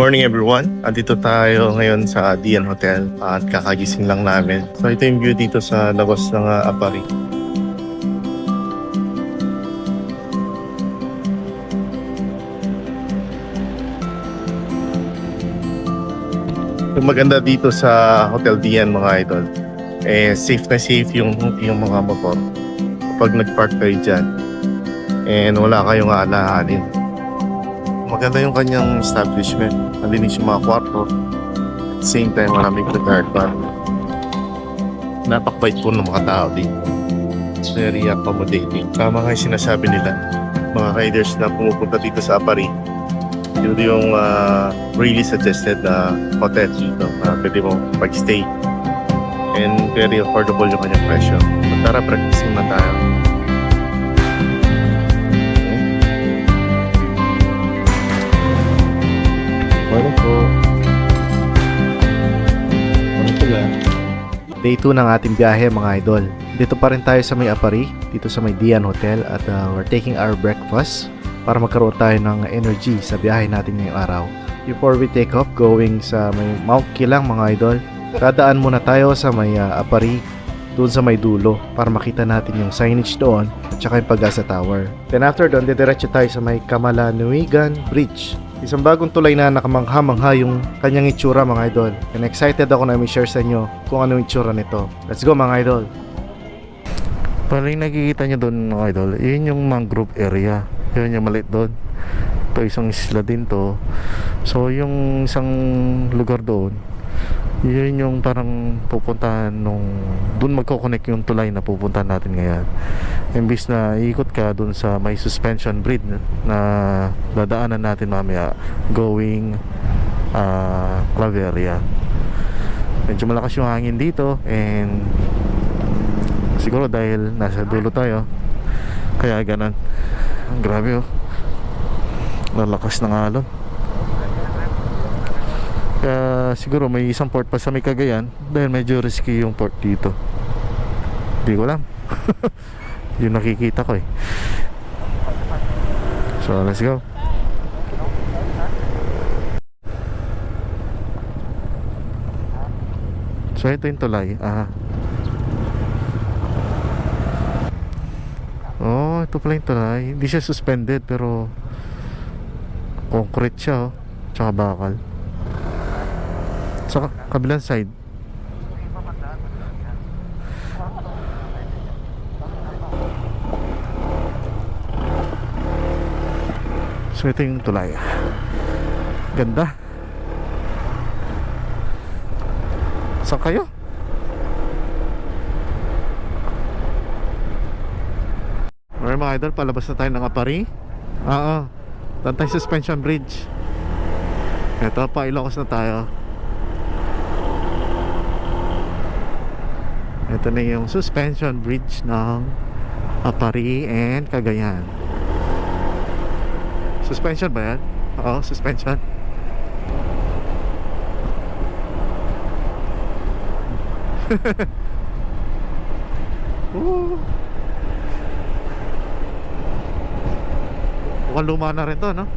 Morning everyone. Andito tayo ngayon sa Dian Hotel at kakagising lang namin. So ito yung view dito sa labas ng Apari. Yung maganda dito sa Hotel Dian mga idol, safe na safe yung mga motor kapag nag-park kayo dyan and wala kayong aalahanin. Maganda yung kanyang establishment. Malinis yung mga kwarto. At the same time, maraming nag-aircon. Napakabait po ng mga tao dito. It's very accommodating. Tama nga yung sinasabi nila. Mga riders na pumupunta dito sa Apari, yun yung really suggested na hotel dito. Pwede mo pag-stay. And very affordable yung kanyang presyo. So, tara, practice muna tayo. Morning po. Morning po lang. Day 2 ng ating biyahe mga idol. Dito pa rin tayo sa may Apari, dito sa may Dian Hotel at we're taking our breakfast para magkaroon tayo ng energy sa biyahe natin ngayong araw. Before we take off going sa may Mount Kilang mga idol, dadaan muna tayo sa may Apari doon sa may dulo para makita natin yung signage doon at saka yung Pag-asa Tower. Then after doon, didiretso tayo sa may Kamalanuigan Bridge. Isang bagong tulay na nakamangha-mangha yung kanyang itsura mga idol. And excited ako na i-share sa inyo kung ano yung itsura nito. Let's go mga idol! Parang yung nakikita nyo doon mga idol, yun yung mangrove area. Yun yung maliit doon. Ito isang isla din to. So yung isang lugar doon, yun yung parang pupuntahan nung doon magko-connect yung tulay na pupuntahan natin ngayon. Imbis na iikot ka doon sa may suspension bridge na dadaanan natin mamaya going Claveria. Medyo malakas yung hangin dito and siguro dahil nasa dulo tayo kaya ganun. Grabe oh, lalakas ng alon. Kaya siguro may isang port pa sa may Cagayan dahil medyo risky yung port dito. Hindi ko alam. Yung nakikita ko eh. So let's go. So ito yung tulay. Oh, ito pala yung tulay. Hindi siya suspended pero concrete siya oh. Tsaka bakal. Sa kabilang side. So ito yung tulay. Ganda. Saan kayo? Alright mga idol, palabas na tayo ng Apari. Tantay suspension bridge. Ito pa, Ilocos na tayo. Ito na yung suspension bridge ng Apari and Cagayan. Suspension ba yan? Oo, suspension. Mukhang luma na rin to, no?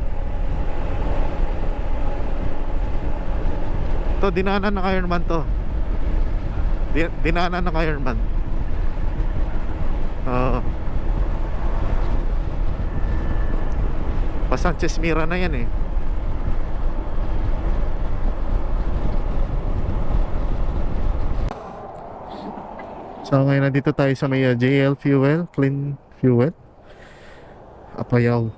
Ito, dinaanan ng Ironman to. Dinaanan ng Ironman. Pa Sanchez Mira na yan eh. So ngayon nandito tayo sa may JL Fuel, Clean Fuel, Apayao.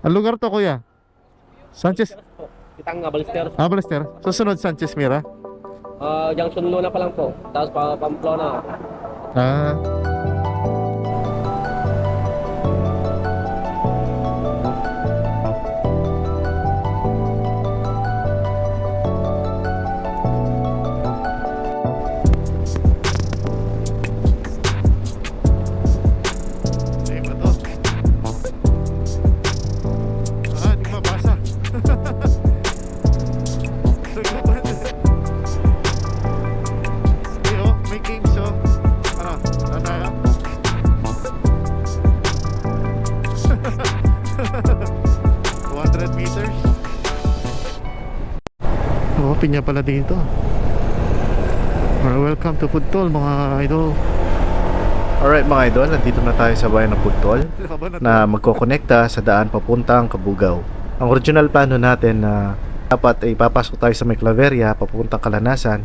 Ang lugar to kuya? Sanchez? Kitang Balester. Balester. Susunod Sanchez Mira? Junction Luna pa lang po. Tapos Pamplona. May games oh. Ano? officers. Oh, pinya pala dito. Welcome to Pudtol mga idol. Alright mga idol, nandito na tayo sa bayan ng Pudtol na magkokonekta sa daan papuntang Kabugaw. Ang original plano natin na dapat ay papasok tayo sa may Claveria papuntang Kalanasan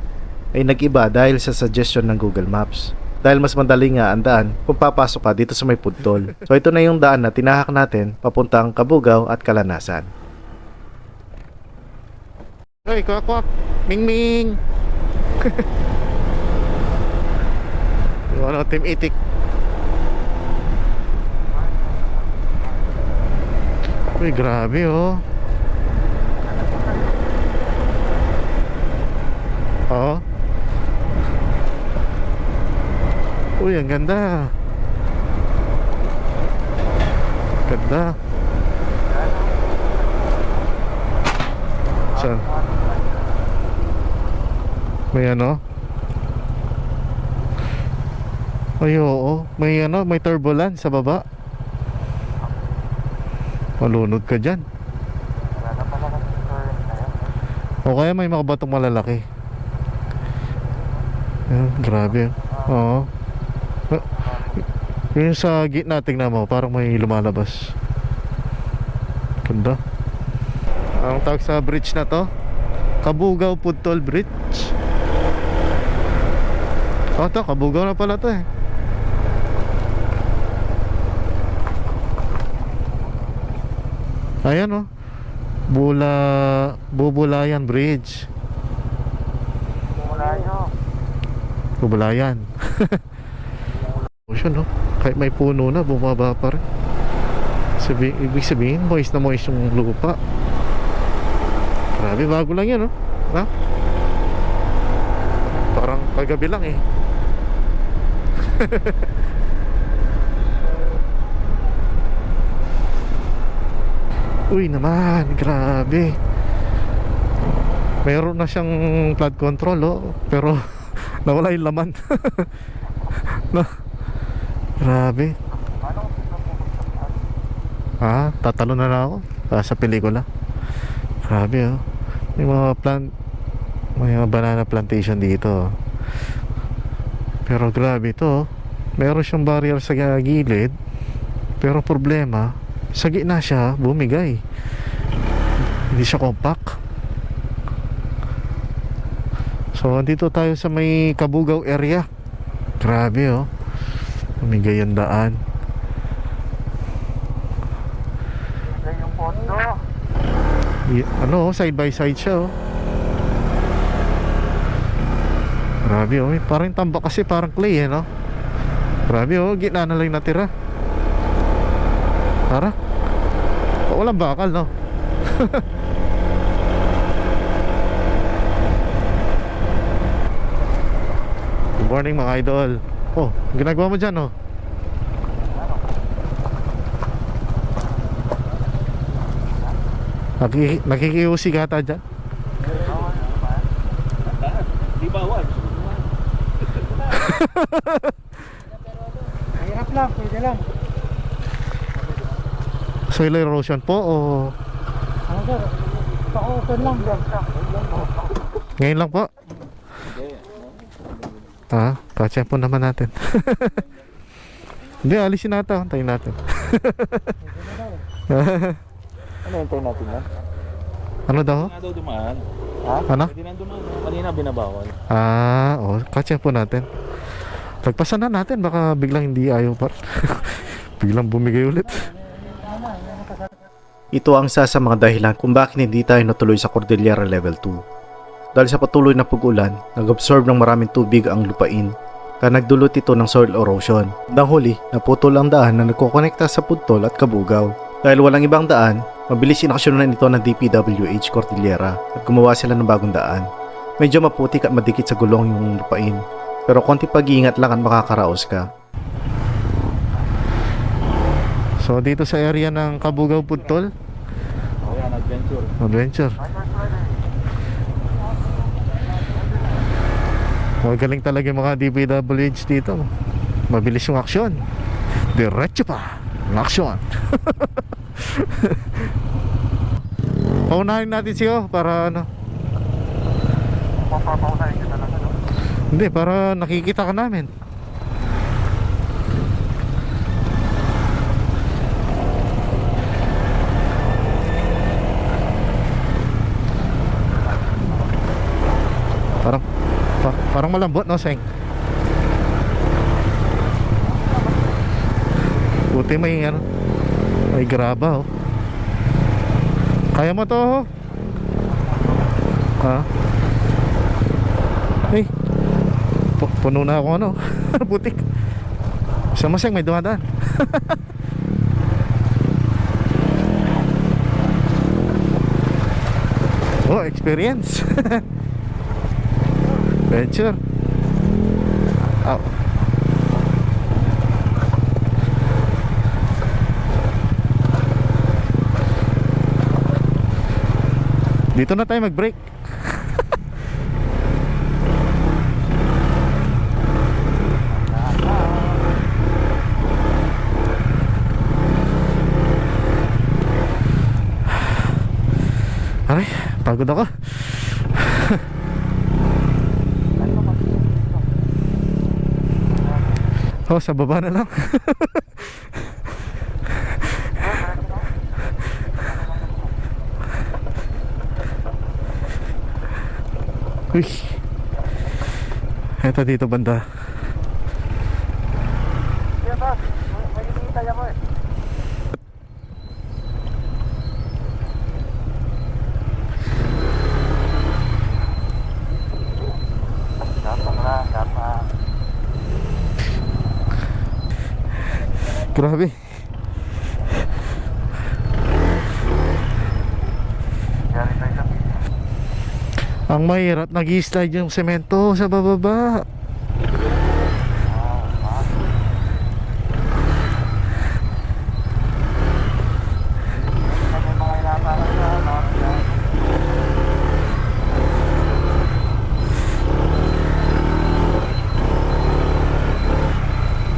ay nag-iba dahil sa suggestion ng Google Maps. Dahil mas madali nga ang daan kung papasok ka dito sa may Pudtol. So ito na yung daan na tinahak natin papuntang Kabugaw at Kalanasan. Hey, kwak-kwak! Ming-ming! Yung ano, Team Itik. Uy, grabe oh. Oo. Uy, ang ganda. Ganda. Saan? May ano? Ay, oo. May ano, may turbulence sa baba. Malunod ka dyan. O kaya may mga batong malalaki. Ayan, grabe. Oo. Yung sa gitna, tingnan mo, parang may lumalabas. Ganda. Ang tawag sa bridge na to, Kabugaw Pudtol Bridge. Oh, to, Kabugaw na pala to eh. Ayan oh. Bubulayan Bridge. Bubulayan. Ocean no. Kahit may puno na, bumaba pa rin. Ibig sabihin, moist na moist yung lupa. Grabe, bago lang yan no. Ha? Parang kagabi lang eh. Uy naman, grabe. Mayroon na siyang flood control oh, pero nawala yung laman. No. Grabe. Tatalo na ako sa pelikula. Grabe oh. May mga may mga banana plantation dito. Pero grabe to. Meron siyang barrier sa gilid. Pero problema, sa gitna siya bumigay. Hindi siya compact. So dito tayo sa may Kabugaw area. Grabe oh. Bumigay ang daan. Ano, side by side siya oh. Grabe oh, parang tambak kasi parang clay eh no. Grabe oh, gitna na lang natira. Tara. Walang bakal no. Good morning mga idol. Oh, ginagawa mo dyan oh. Nakikiusi ka ata dyan. Di bawal. Mahirap lang, pwede lang. Soil erosion po o Ano sir, pa-open lang. ngayon lang po? Katsa po naman natin. Hindi, alisin natin. Antayin natin. Ano yung natin yan? Ano daw? Hindi na daw dumaan. Ano? Hindi na dumaan. Kanina binabawal. Katsa po natin. Lagpasan na natin, baka biglang hindi ayaw pa. Biglang bumigay ulit. Ito ang isa sa mga dahilan kung bakit hindi tayo natuloy sa Cordillera Level 2. Dahil sa patuloy na pag-ulan, nag-absorb ng maraming tubig ang lupain, kaya nagdulot ito ng soil erosion. Hanggang huli, naputol ang daan na nagkokonekta sa Pudtol at Kabugaw. Dahil walang ibang daan, mabilis inaksyonan ito ng DPWH Cordillera at gumawa sila ng bagong daan. Medyo maputik at madikit sa gulong yung lupain, pero konti pag-iingat lang at makakaraos ka. So dito sa area ng Kabugaw Pudtol, Ayan, adventure. Magaling talaga yung mga DPWH dito. Mabilis yung aksyon. Diretso pa ang aksyon. Paunahin natin siyo para ano. Hindi, para nakikita ka namin. Parang malambot, no, Seng? Buti may ano, may graba, oh. Kaya mo to, oh. Ha? Hey, puno na ako, ano. Butik. Sama, Seng, may dumadaan. Oh, experience. Venture. Oh. Dito na tayo mag-break. Aray, pagod ako. Oh, sa baba na lang. Uy. Eto dito banda. Grabe. Ang mahirap, nag-i-slide yung semento sa bababa.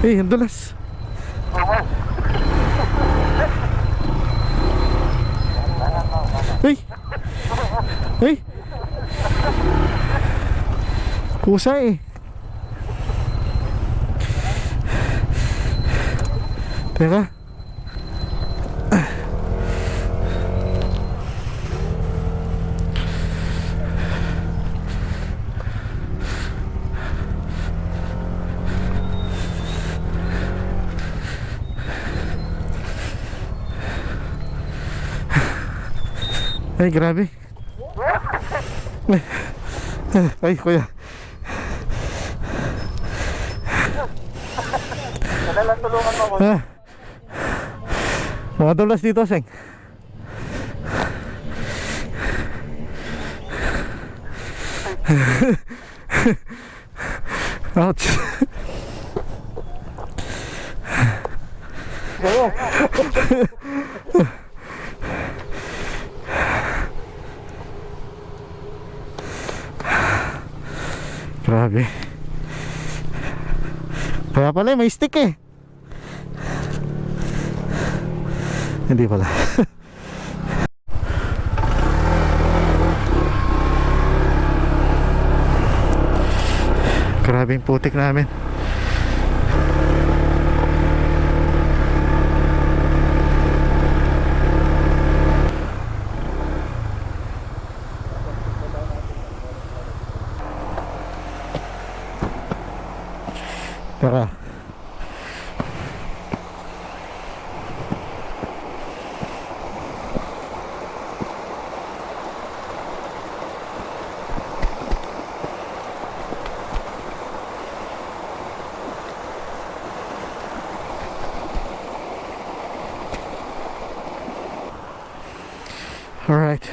Eh, ang dulas. Hey! Hey! Kusa eh. Teka. Ay, grabe. Ay, kuya. Kailan tulungan mo ako? Mga dulas dito, Seng. Ouch. Grabe. Kaya pala may stick eh. Hindi pala. Grabing putik namin. Tara. Alright.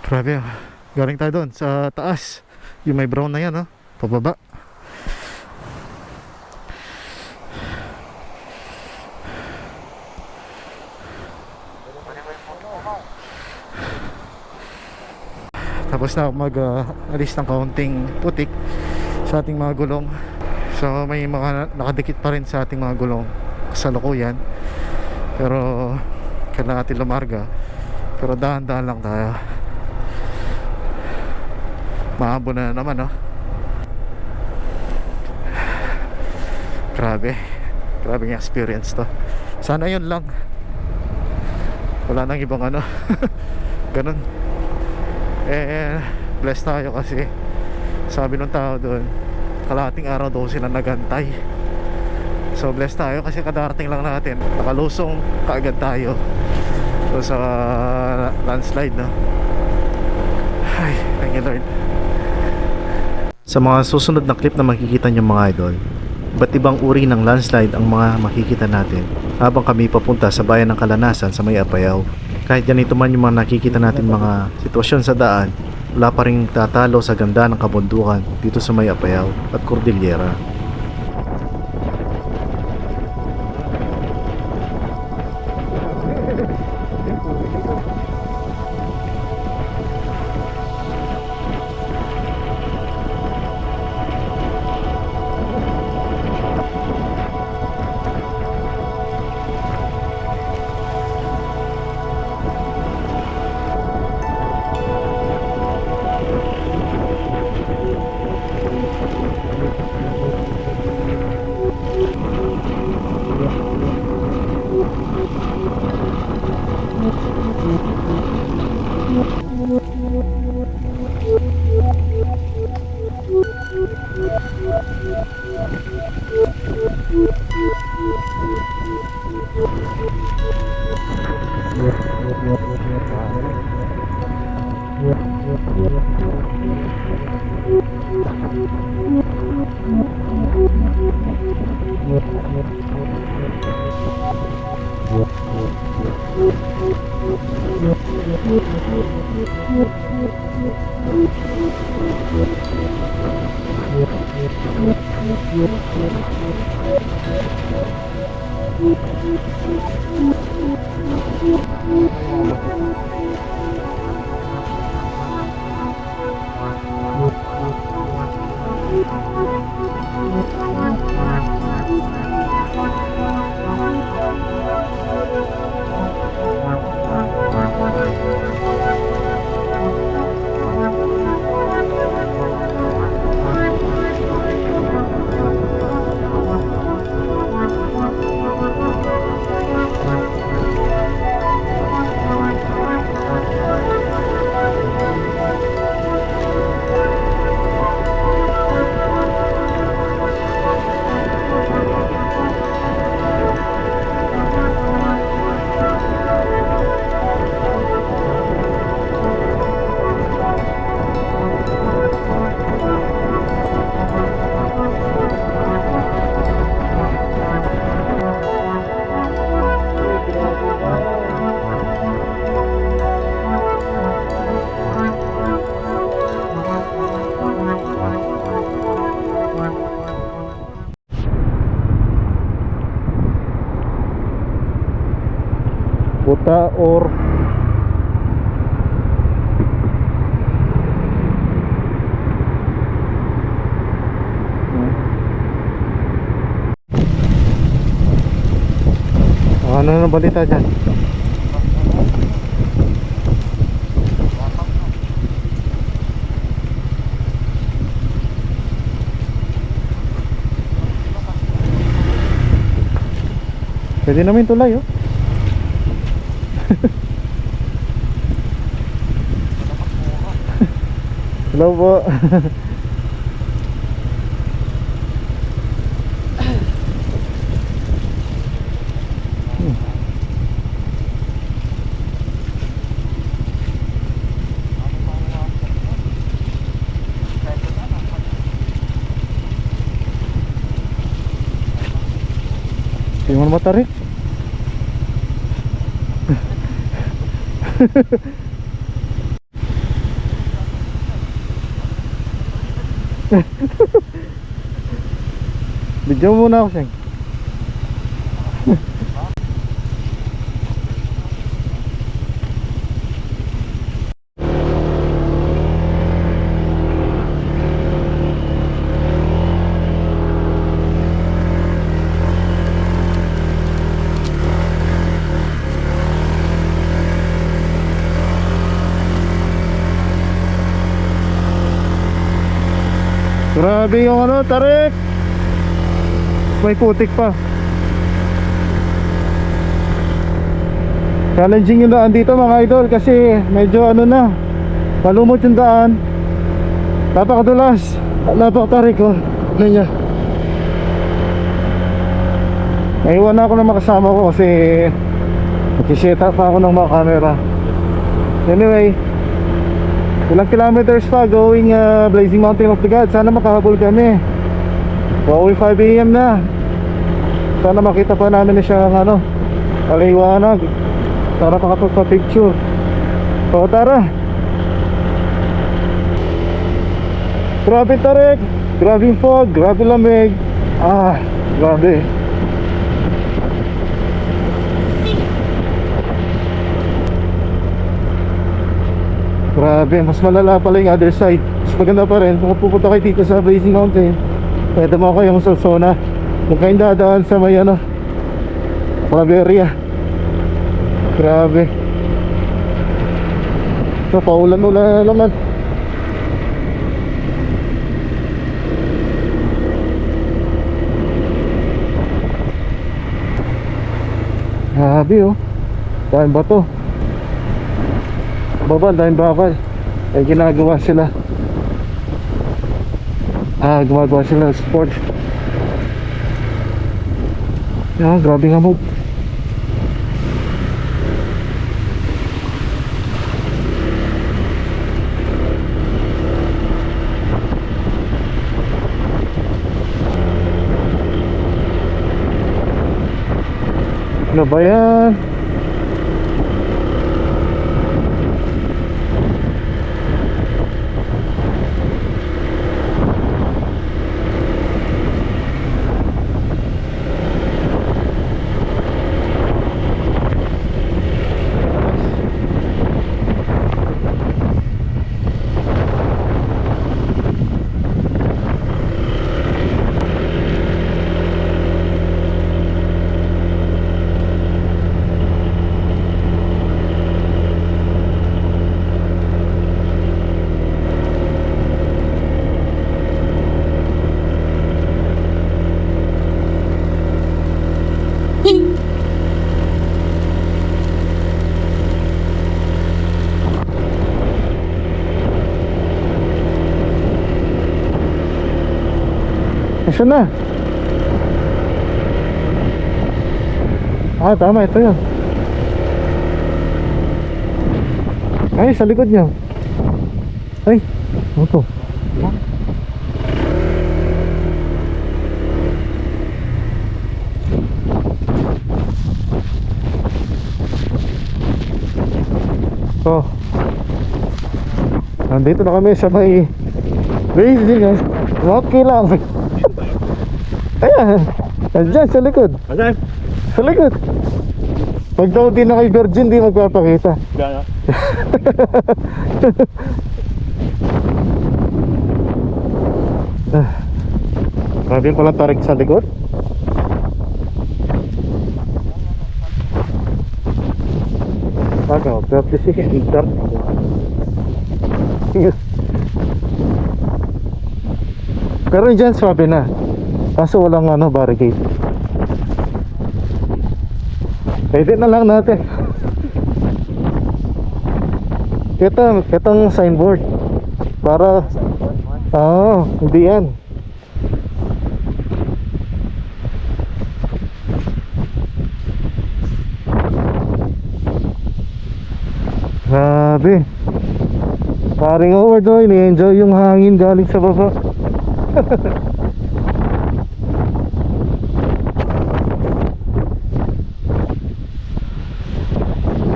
Grabe ah. Galing tayo doon sa taas. Yung may brown na yan, oh. Pababa. Tapos na mag-alis ng kaunting putik sa ating mga gulong. So may mga nakadikit pa rin sa ating mga gulong sa lukuyan. Pero kailangan natin lumarga Pero dahan-dahan lang tayo. Mahabo na naman, no? Grabe. Grabe yung experience to. Sana yun lang. Wala nang ibang ano. Ganun. Blessed tayo kasi sabi ng tao doon, kalahating araw daw sila nagantay. So blessed tayo kasi kadarating lang natin, nakalusong kaagad tayo so, sa landslide, no? Ay, thank you Lord. Sa mga susunod na clip na makikita nyo mga idol, iba't ibang uri ng landslide ang mga makikita natin habang kami papunta sa bayan ng Kalanasan sa may Apayao. Kahit ganito man yung mga nakikita natin mga sitwasyon sa daan, wala pa rin tatalo sa ganda ng kabundukan dito sa may Apayao at Cordillera. Buta or ano na balita dyan? Pwede namin tulay, oh. Hello po. Hindi mo matarik. Video muna ako, Seng. Grabe yung ano, tarik. May putik pa. Challenging yung daan dito mga idol kasi medyo ano na, palumot yung daan. Napakadulas. Napakatarik ko. Ano niya? Naiwan na ako ng makasama ko kasi nag-set up pa ako ng mga camera. Anyway, ilang kilometers pa going Blazing Mountain of the Gods. Sana makahabol kami. Pauwi 5 AM na. Sana makita pa namin na siya ng ano, aliwanag. Sana makapagpa-picture. So tara. Grabe tarik. Grabe fog. Grabe lamig. Grabe. Grabe, mas malala pala yung other side. Mas maganda pa rin kung pupunta kayo dito sa Blazing Mountain. Pwede mo kayong sa zona. Huwag kayong dadaan sa may ano, Claveria. Grabe. So, paulan-ulan na naman. Grabe oh. Dahil ba to? Baba, dahil bakal. Eh, ginagawa sila. Gumagawa sila ng sport. Grabe nga mo. Ano ba yan? Asan na? Tama, ito yun. Ay, sa likod niya. Ay, ano to? So, nandito na kami sa may Blazing. Okay lang. Ayan, andyan sa likod. Asan? Sa likod. Pag daw di na kay Virgin, di magpapakita. Gano'n? Grabe yung palang tarik sa likod. Ano, 36 start. Pero dyan swabe na. Kaso walang ano, barricade. Edit na lang natin. Kitang signboard. Para hindi yan. Grabe. Paring over doon, ini-enjoy yung hangin galing sa baba.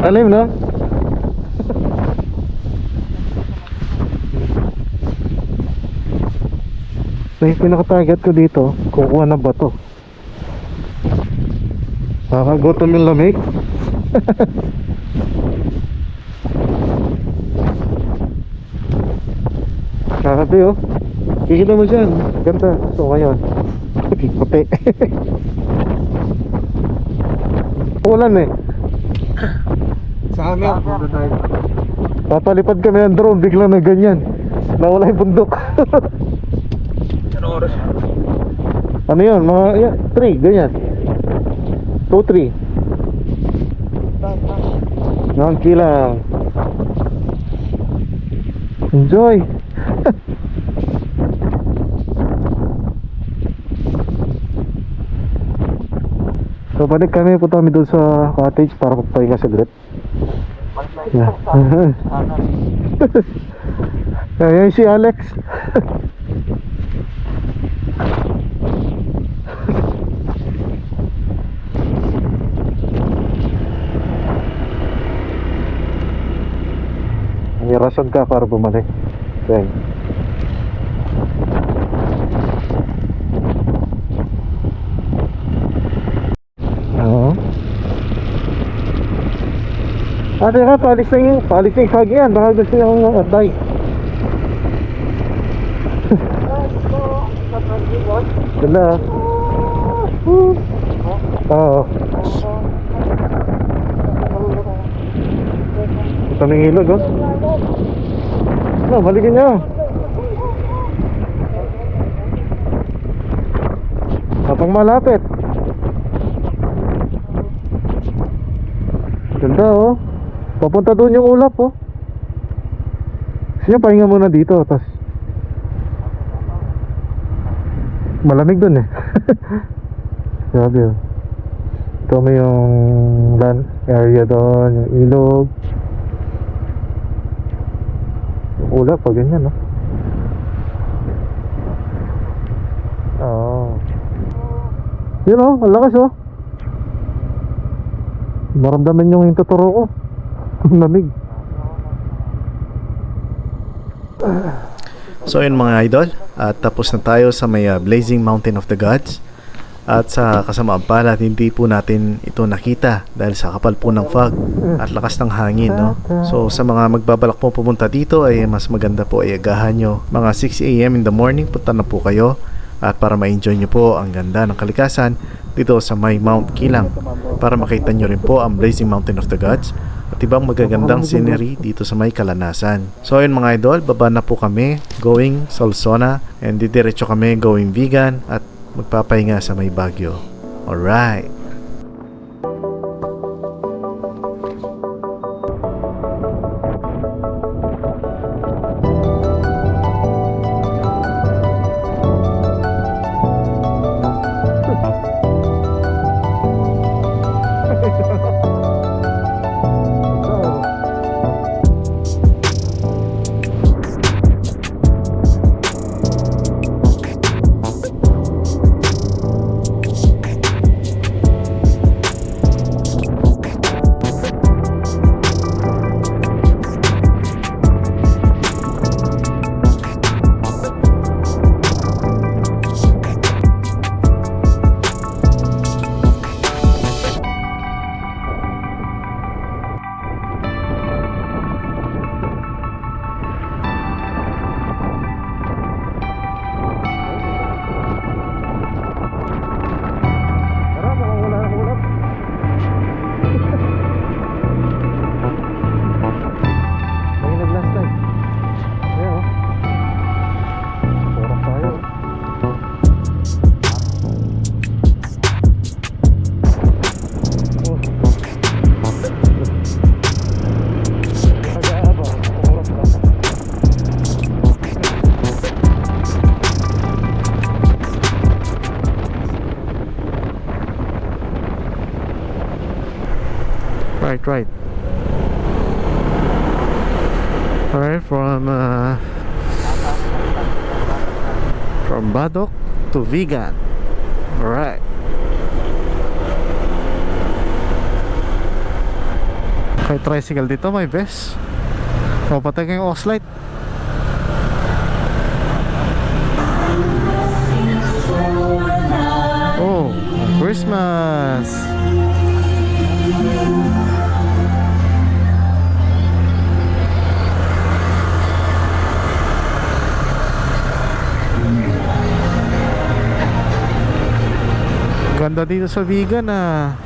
Alim no? So yung pinaka-target ko dito, kukuha ng bato. Nakakagutom yung lamig. Kakabi oh. Kikita mo dyan. Ganda. So ngayon puti. Ulan eh. Sa amin. Papalipad kami ng drone, biglang na ganyan. Nawala yung bundok. oras? Ano yun? Mga 3, ganyan. 2, 3. Nangki lang. Enjoy. So balik kami, punta kami doon sa cottage para magpahinga saglit. Yeah. Ayan si Alex. May rason ka para bumalik. Ayan. Oo. Teka, palis na yung fog yan. Baka gusto yung atay. Ganda. Oo. Ito ng ilog, oh. No, balikin nyo. Kapag malapit. Ganda, oh. Papunta doon yung ulap, oh. Sige, pahinga muna dito. Tapos malamig doon, eh. Sabi, oh. Ito may yung land area doon, yung ilog. Yung ulap, pag ganyan, no? Oo. Yun, oh, ang lakas, oh. Maramdaman yung tuturo ko. Ang lamig. So yun mga idol, at tapos na tayo sa may Blazing Mountain of the Gods. At sa kasamaan palad, hindi po natin ito nakita dahil sa kapal po ng fog at lakas ng hangin, no? So sa mga magbabalak po pumunta dito ay mas maganda po ay agahan nyo. Mga 6 AM in the morning, punta na po kayo at para ma-enjoy nyo po ang ganda ng kalikasan dito sa may Mount Kilang para makita nyo rin po ang Blazing Mountain of the Gods at ibang magagandang scenery dito sa may Kalanasan. So ayun mga idol, baba na po kami going Solsona and didiretso kami going Vigan at magpapahinga sa may Baguio. Alright. Right. Alright, from Badok to Vigan. Alright. May tricycle dito, may best. O, patay kayong aux light. Oh, Christmas. Ganda dito sa Vigan, ah.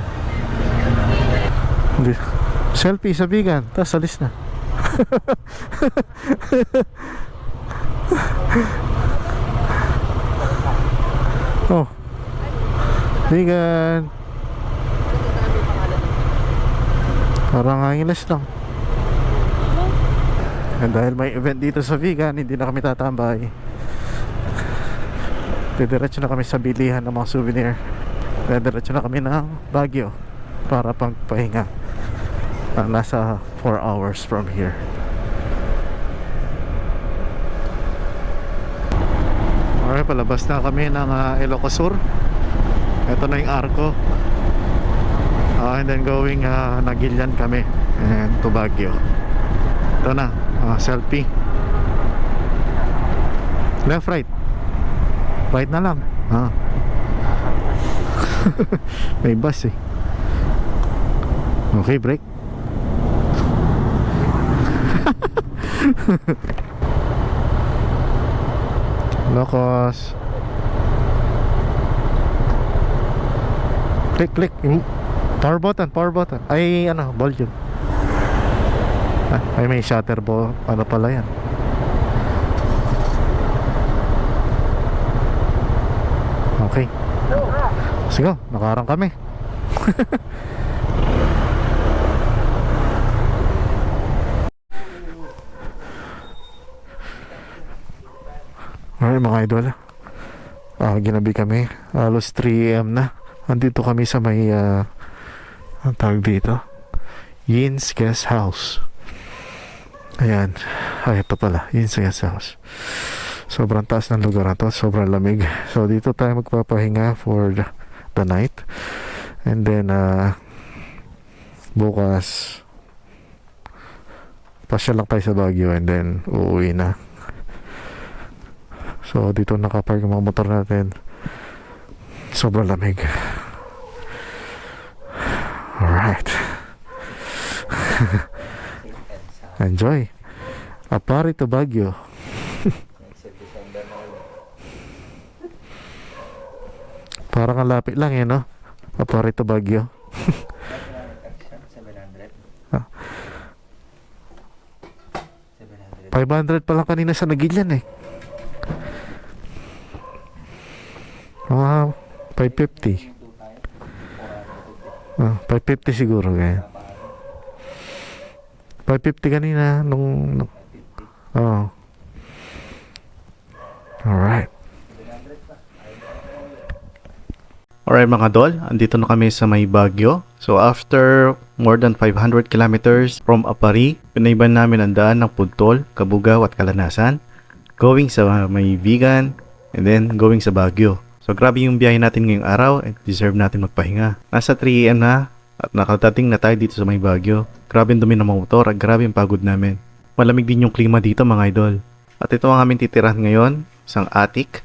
Selfie sa Vigan, tapos alis na. Oh. Vegan. Parang Angeles lang. And dahil may event dito sa Vegan, hindi na kami tatambay. Didiretso na kami sa bilihan ng mga souvenir. Didiretso na kami ng Baguio para pagpahinga. Nasa 4 hours from here. Okay, palabas na kami ng Ilocos Sur. Ito na yung Arco. And then going Nagilian kami and to Baguio. Ito na, selfie. Left, right. Right na lang. May bus eh. Okay, break. Locos. Click. Power button. Ay, volume. Ay, may shutter ball. Ano pala yan? Okay. Sige, nakarang kami. Alright mga idol, ginabi kami. Alos 3 AM na. Andito kami sa may ang tawag dito, Yin's Guest House. Ayan. Ay, ito pala, Yin's Guest House. Sobrang taas ng lugar na to, sobrang lamig. So dito tayo magpapahinga for the night. And then bukas pasyal lang tayo sa Baguio and then uuwi na. So dito nakapark yung mga motor natin. Sobrang lamig. Alright. Enjoy. Apari to Baguio. Parang ang lapit lang eh, no? Apari to Baguio. 500 pa lang kanina sa Nagilian eh. 550. 550 siguro kaya. 550 kanina nung Alright. Alright mga dol, andito na kami sa may Baguio. So after more than 500 kilometers from Apari, pinaiban namin ang daan ng Puntol, Kabugao at Kalanasan, going sa may Vegan, and then going sa Baguio. So grabe yung biyahe natin ngayong araw at deserve natin magpahinga. Nasa 3 AM na at nakadating na tayo dito sa may Baguio. Grabe yung dumi ng mga motor at grabe yung pagod namin. Malamig din yung klima dito mga idol. At ito ang aming titirahan ngayon, isang attic.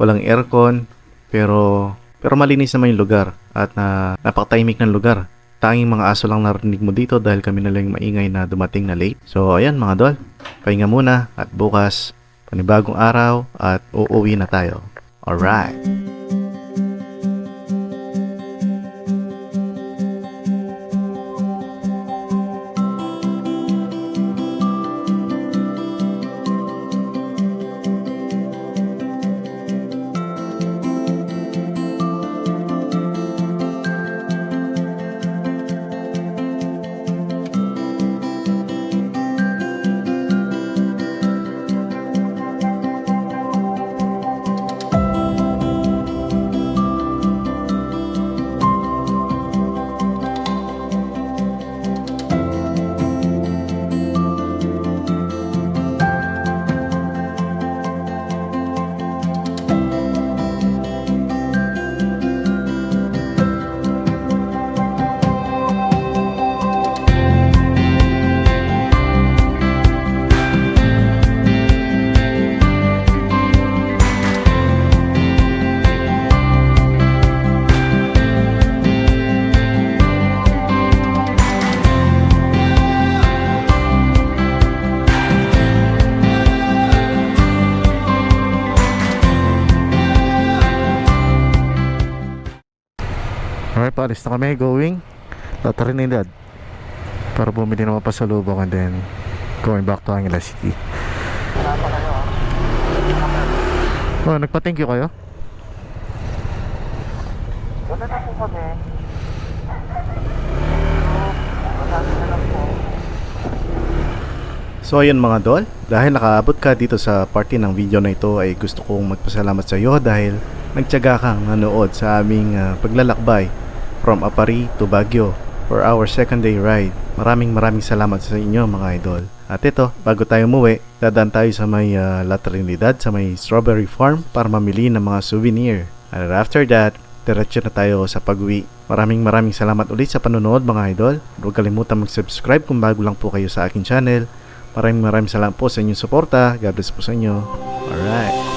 Walang aircon, pero malinis naman yung lugar at napakatahimik ng lugar. Tanging mga aso lang narinig mo dito dahil kami na lang maingay na dumating na late. So ayan mga dol, pahinga muna at bukas panibagong araw at uuwi na tayo. Alright. Alright, paalis na kami, going sa Trinidad para bumili ng mga pasalubong and then going back to Angeles City. Nagpa-thank you kayo? Wala na po kami. Madami na lang po. So ayun mga idol, dahil nakaabot ka dito sa party ng video na ito ay gusto kong magpasalamat sa iyo dahil nagtiyaga kang nanood sa aming paglalakbay from Apari to Baguio for our second day ride. Maraming salamat sa inyo mga idol. At ito, bago tayo umuwi, dadaan tayo sa may La Trinidad, sa may strawberry farm para mamili ng mga souvenir. And after that, diretso na tayo sa pag-uwi. Maraming salamat ulit sa panonood mga idol. Huwag kalimutan mag-subscribe kung bago lang po kayo sa akin channel. Maraming salamat po sa inyong suporta. God bless po sa inyo. Alright.